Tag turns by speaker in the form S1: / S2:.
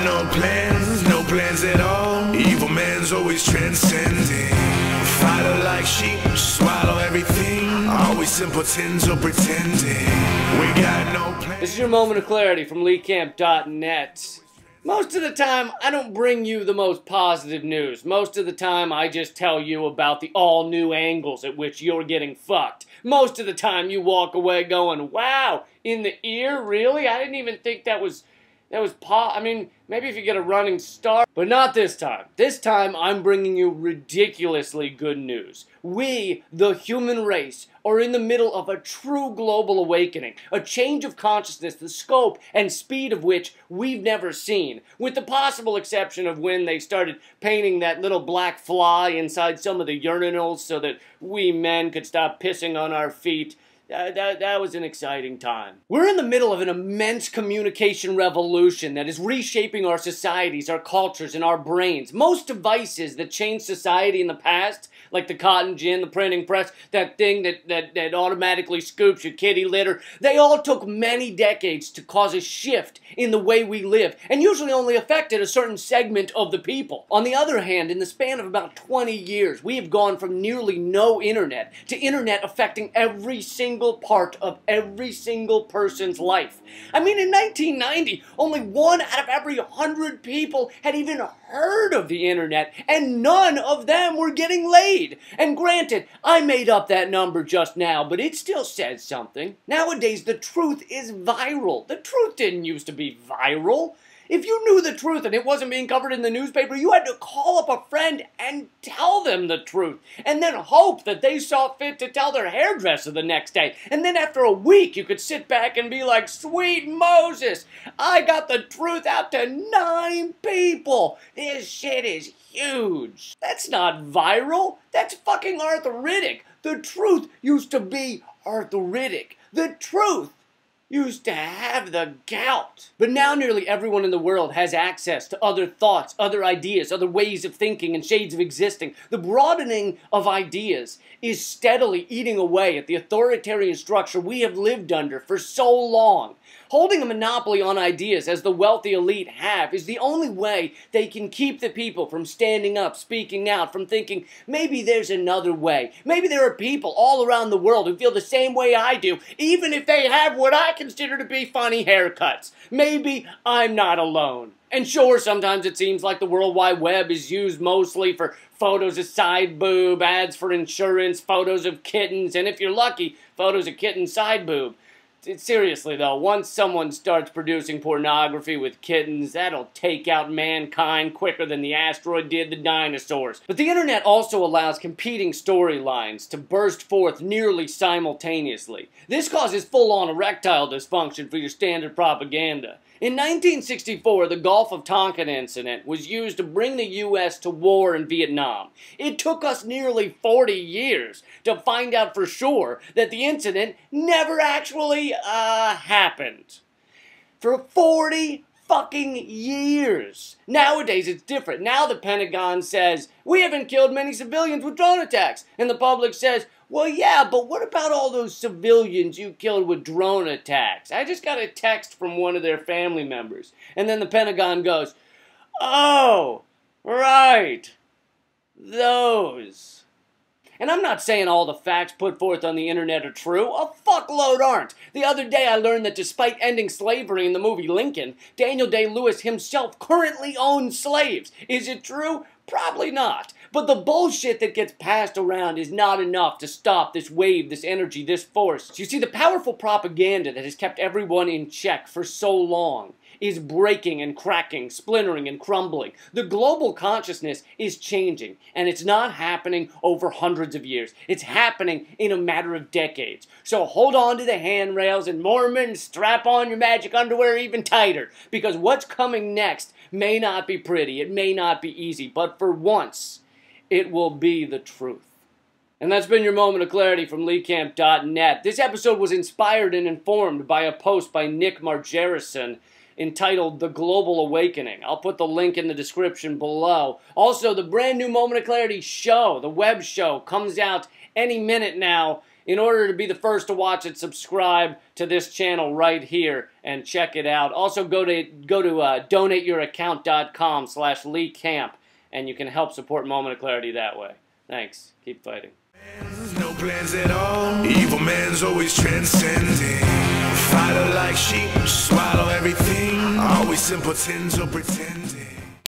S1: no plans at all. Evil man's always transcending. Fighter like sheep, swallow everything. Always simpletons or pretending. We got no plans.
S2: This is your moment of clarity from LeeCamp.net. Most of the time, I don't bring you the most positive news. Most of the time, I just tell you about the all-new angles at which you're getting fucked. Most of the time, you walk away going, wow, in the ear? Really? I didn't even think that was I mean, maybe if you get a running start, but not this time. This time, I'm bringing you ridiculously good news. We, the human race, are in the middle of a true global awakening, a change of consciousness, the scope and speed of which we've never seen, with the possible exception of when they started painting that little black fly inside some of the urinals so that we men could stop pissing on our feet. That was an exciting time. We're in the middle of an immense communication revolution that is reshaping our societies, our cultures, and our brains. Most devices that changed society in the past, like the cotton gin, the printing press, that thing that automatically scoops your kitty litter, they all took many decades to cause a shift in the way we live, and usually only affected a certain segment of the people. On the other hand, in the span of about 20 years, we have gone from nearly no internet to internet affecting every single part of every single person's life. I mean, in 1990, only 1 out of every 100 people had even heard of the internet, and none of them were getting laid. And granted, I made up that number just now, but it still says something. Nowadays, the truth is viral. The truth didn't used to be viral. If you knew the truth and it wasn't being covered in the newspaper, you had to call up a friend and tell them the truth, and then hope that they saw fit to tell their hairdresser the next day. And then after a week, you could sit back and be like, sweet Moses, I got the truth out to 9 people. This shit is huge. That's not viral. That's fucking arthritic. The truth used to be arthritic. The truth used to have the gout. But now nearly everyone in the world has access to other thoughts, other ideas, other ways of thinking and shades of existing. The broadening of ideas is steadily eating away at the authoritarian structure we have lived under for so long. Holding a monopoly on ideas, as the wealthy elite have, is the only way they can keep the people from standing up, speaking out, from thinking, maybe there's another way. Maybe there are people all around the world who feel the same way I do, even if they have what I consider to be funny haircuts. Maybe I'm not alone. And sure, sometimes it seems like the World Wide Web is used mostly for photos of side boob, ads for insurance, photos of kittens, and if you're lucky, photos of kitten side boob. Seriously though, once someone starts producing pornography with kittens, that'll take out mankind quicker than the asteroid did the dinosaurs. But the internet also allows competing storylines to burst forth nearly simultaneously. This causes full-on erectile dysfunction for your standard propaganda. In 1964, the Gulf of Tonkin incident was used to bring the U.S. to war in Vietnam. It took us nearly 40 years to find out for sure that the incident never actually, happened. For 40 fucking years. Nowadays, it's different. Now the Pentagon says, we haven't killed many civilians with drone attacks. And the public says, well, yeah, but what about all those civilians you killed with drone attacks? I just got a text from one of their family members. And then the Pentagon goes, oh, right, those. And I'm not saying all the facts put forth on the internet are true. A fuckload aren't. The other day I learned that despite ending slavery in the movie Lincoln, Daniel Day-Lewis himself currently owns slaves. Is it true? Probably not. But the bullshit that gets passed around is not enough to stop this wave, this energy, this force. You see, the powerful propaganda that has kept everyone in check for so long is breaking and cracking, splintering and crumbling. The global consciousness is changing, and it's not happening over hundreds of years. It's happening in a matter of decades. So hold on to the handrails, and Mormons, strap on your magic underwear even tighter, because what's coming next may not be pretty, it may not be easy, but for once, it will be the truth. And that's been your moment of clarity from LeeCamp.net. This episode was inspired and informed by a post by Nick Margerison entitled The Global Awakening. I'll put the link in the description below. Also, the brand new Moment of Clarity show, the web show, comes out any minute now. In order to be the first to watch it, subscribe to this channel right here and check it out. Also, go to donateyouraccount.com/LeeCamp, and you can help support Moment of Clarity that way. Thanks. Keep fighting.
S1: No plans at all. Evil man's always transcending. Fighter like sheep, swallow everything. Always simpletons or pretend.